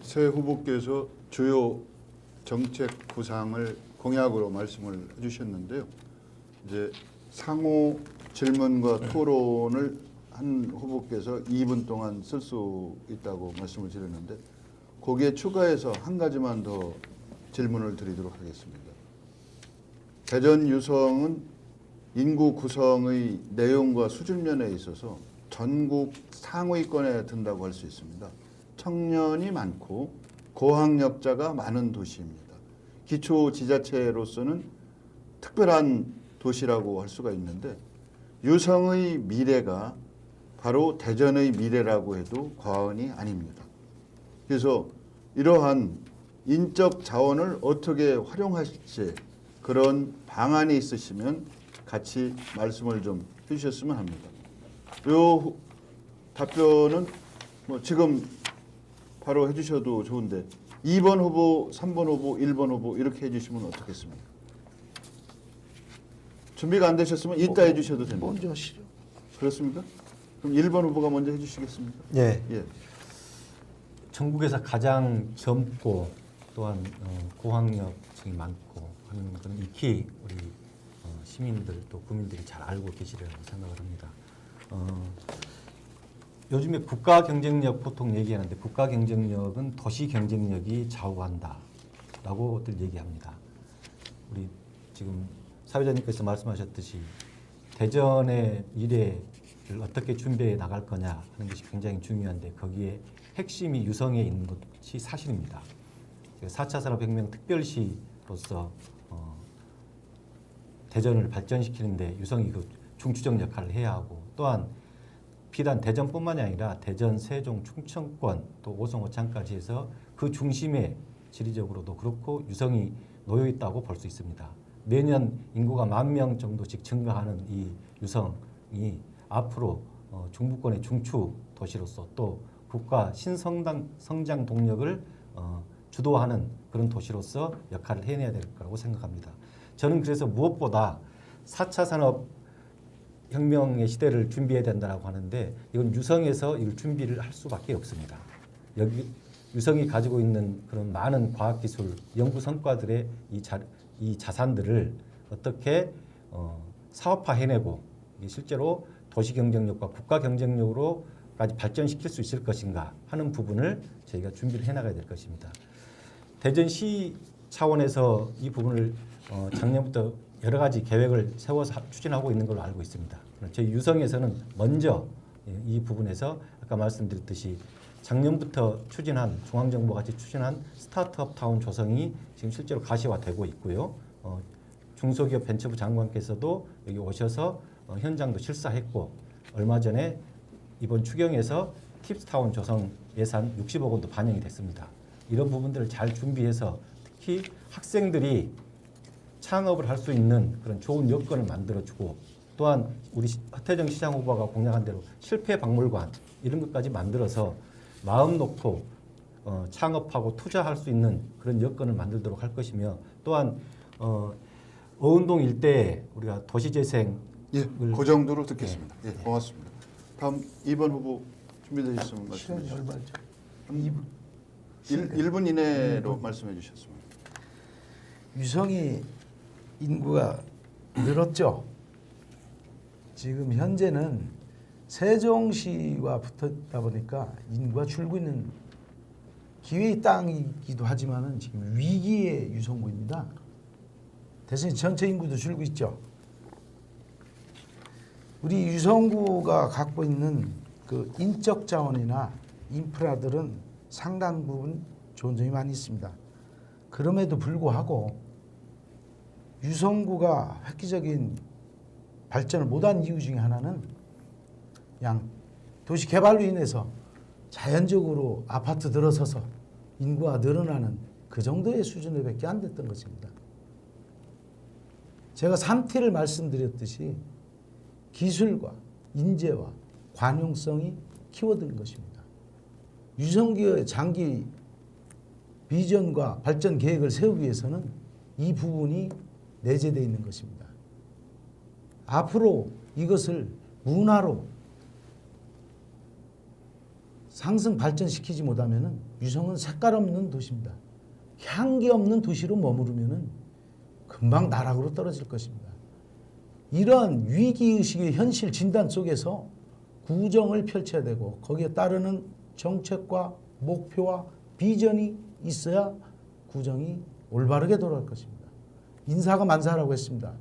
새 후보께서 주요 정책 구상을 공약으로 말씀을 해주셨는데요. 이제 상호 질문과 토론을 한 후보께서 2분 동안 쓸 수 있다고 말씀을 드렸는데 거기에 추가해서 한 가지만 더 질문을 드리도록 하겠습니다. 대전 유성은 인구 구성의 내용과 수준면에 있어서 전국 상위권에 든다고 할 수 있습니다. 청년이 많고 고학력자가 많은 도시입니다. 기초지자체로서는 특별한 도시라고 할 수가 있는데 유성의 미래가 바로 대전의 미래라고 해도 과언이 아닙니다. 그래서 이러한 인적 자원을 어떻게 활용하실지 그런 방안이 있으시면 같이 말씀을 좀 해주셨으면 합니다. 요 답변은 뭐 지금 바로 해주셔도 좋은데 2번 후보, 3번 후보, 1번 후보 이렇게 해주시면 어떻겠습니까? 준비가 안 되셨으면 이따 해주셔도 됩니다. 먼저 하시죠. 그렇습니까? 그럼 1번 후보가 먼저 해주시겠습니까? 예. 예. 전국에서 가장 젊고 또한 고학력층이 많고 하는 그런 익히 우리 시민들 또 국민들이 잘 알고 계시리라고 생각을 합니다. 요즘에 국가 경쟁력 보통 얘기하는데 국가 경쟁력은 도시 경쟁력이 좌우한다라고들 얘기합니다. 우리 지금 사회자님께서 말씀하셨듯이 대전의 미래를 어떻게 준비해 나갈 거냐 하는 것이 굉장히 중요한데 거기에 핵심이 유성에 있는 것이 사실입니다. 4차 산업혁명 특별시로서 대전을 발전시키는데 유성이 그 중추적 역할을 해야 하고 또한 비단 대전뿐만이 아니라 대전, 세종, 충청권 또 오송, 오창까지 해서 그 중심에 지리적으로도 그렇고 유성이 놓여 있다고 볼 수 있습니다. 매년 인구가 10,000명 정도씩 증가하는 이 유성이 앞으로 중부권의 중추 도시로서 또 국가 신성장 동력을 주도하는 그런 도시로서 역할을 해내야 될 거라고 생각합니다. 저는 그래서 무엇보다 4차 산업혁명의 시대를 준비해야 된다고 하는데 이건 유성에서 이걸 준비를 할 수밖에 없습니다. 여기 유성이 가지고 있는 그런 많은 과학기술 연구 성과들의 이 자산들을 어떻게 사업화해내고 이게 실제로 도시 경쟁력과 국가 경쟁력으로까지 발전시킬 수 있을 것인가 하는 부분을 저희가 준비를 해나가야 될 것입니다. 대전시 차원에서 이 부분을 작년부터 여러 가지 계획을 세워서 추진하고 있는 걸로 알고 있습니다. 저희 유성에서는 먼저 이 부분에서 아까 말씀드렸듯이 작년부터 추진한 중앙정부가 같이 추진한 스타트업 타운 조성이 지금 실제로 가시화되고 있고요. 중소기업 벤처부 장관께서도 여기 오셔서 현장도 실사했고 얼마 전에 이번 추경에서 팁스타운 조성 예산 60억 원도 반영이 됐습니다. 이런 부분들을 잘 준비해서 특히 학생들이 창업을 할 수 있는 그런 좋은 여건을 만들어주고 또한 우리 하태정 시장 후보가 공약한 대로 실패 박물관 이런 것까지 만들어서 마음 놓고 창업하고 투자할 수 있는 그런 여건을 만들도록 할 것이며 또한 어운동 일대에 우리가 도시재생 예, 그 정도로 듣겠습니다. 예, 고맙습니다. 다음 2번 후보 준비되셨으면 말씀해 시간이 주시죠. 얼마죠? 1분 이내로 말씀해 주셨습니다. 유성이 인구가 늘었죠. 지금 현재는 세종시와 붙었다 보니까 인구가 줄고 있는 기회의 땅이기도 하지만은 지금 위기의 유성구입니다. 대신 전체 인구도 줄고 있죠. 우리 유성구가 갖고 있는 그 인적 자원이나 인프라들은 상당 부분 좋은 점이 많이 있습니다. 그럼에도 불구하고 유성구가 획기적인 발전을 못한 이유 중에 하나는 그냥 도시 개발로 인해서 자연적으로 아파트 들어서서 인구가 늘어나는 그 정도의 수준으로밖에 안 됐던 것입니다. 제가 3T를 말씀드렸듯이 기술과 인재와 관용성이 키워드인 것입니다. 유성구의 장기 비전과 발전 계획을 세우기 위해서는 이 부분이 내재되어 있는 것입니다. 앞으로 이것을 문화로 상승 발전시키지 못하면은 유성은 색깔 없는 도시입니다. 향기 없는 도시로 머무르면은 금방 나락으로 떨어질 것입니다. 이런 위기의식의 현실 진단 속에서 구정을 펼쳐야 되고 거기에 따르는 정책과 목표와 비전이 있어야 구정이 올바르게 돌아갈 것입니다. 인사가 만사라고 했습니다.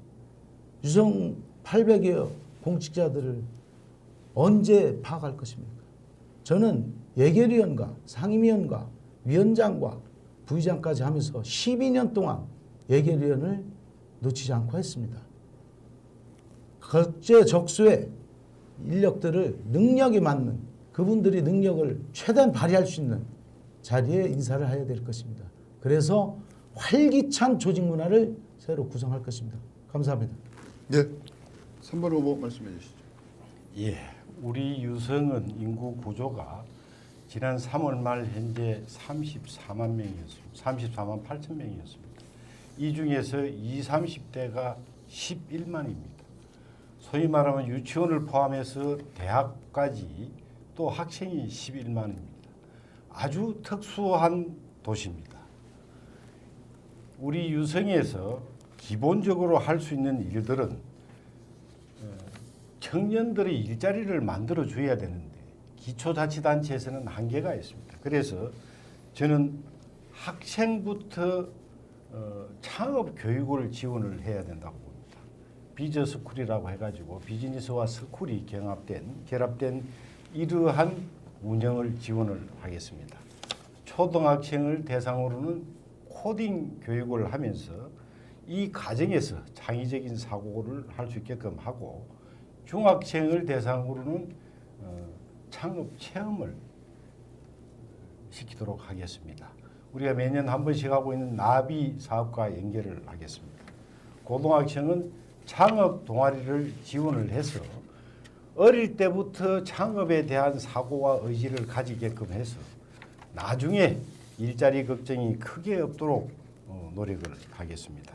유성 800여 공직자들을 언제 파악할 것입니까? 저는 예결위원과 상임위원과 위원장과 부의장까지 하면서 12년 동안 예결위원을 놓치지 않고 했습니다. 적재적소의 인력들을 능력에 맞는 그분들의 능력을 최대한 발휘할 수 있는 자리에 인사를 해야 될 것입니다. 그래서 활기찬 조직 문화를 새로 구성할 것입니다. 감사합니다. 예, 3번 후보 말씀해 주시죠. 예, 우리 유성은 인구 구조가 지난 3월 말 현재 34만 명이었습니다. 34만 8천 명이었습니다. 이 중에서 20, 30대가 11만입니다. 소위 말하면 유치원을 포함해서 대학까지 또 학생이 11만입니다. 아주 특수한 도시입니다. 우리 유성에서 기본적으로 할 수 있는 일들은 청년들의 일자리를 만들어 줘야 되는데 기초자치단체에서는 한계가 있습니다. 그래서 저는 학생부터 창업 교육을 지원을 해야 된다고 봅니다. 비저스쿨이라고 해가지고 비즈니스와 스쿨이 결합된 이러한 운영을 지원을 하겠습니다. 초등학생을 대상으로는 코딩 교육을 하면서 이 과정에서 창의적인 사고를 할 수 있게끔 하고 중학생을 대상으로는 창업 체험을 시키도록 하겠습니다. 우리가 매년 한 번씩 하고 있는 나비 사업과 연계를 하겠습니다. 고등학생은 창업 동아리를 지원을 해서 어릴 때부터 창업에 대한 사고와 의지를 가지게끔 해서 나중에 일자리 걱정이 크게 없도록 노력을 하겠습니다.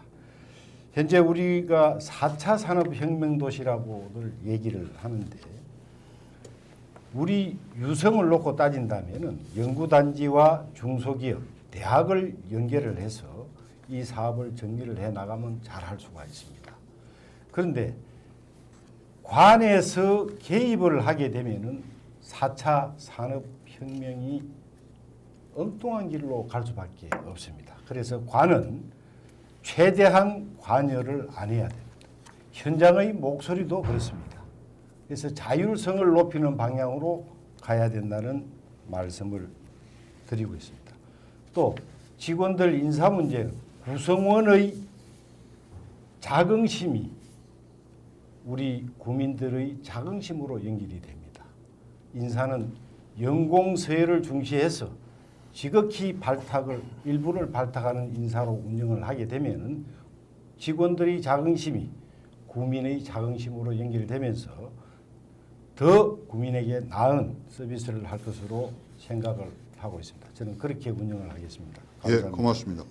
현재 우리가 4차 산업혁명도시라고들 얘기를 하는데 우리 유성을 놓고 따진다면 연구단지와 중소기업, 대학을 연계를 해서 이 사업을 정리를 해나가면 잘할 수가 있습니다. 그런데 관에서 개입을 하게 되면 4차 산업혁명이 엉뚱한 길로 갈 수밖에 없습니다. 그래서 관은 최대한 관여를 안 해야 됩니다. 현장의 목소리도 그렇습니다. 그래서 자율성을 높이는 방향으로 가야 된다는 말씀을 드리고 있습니다. 또 직원들 인사 문제, 구성원의 자긍심이 우리 국민들의 자긍심으로 연결이 됩니다. 인사는 연공서열을 중시해서 지극히 일부를 발탁하는 인사로 운영을 하게 되면 직원들의 자긍심이 국민의 자긍심으로 연결되면서 더 국민에게 나은 서비스를 할 것으로 생각을 하고 있습니다. 저는 그렇게 운영을 하겠습니다. 감사합니다. 예, 고맙습니다.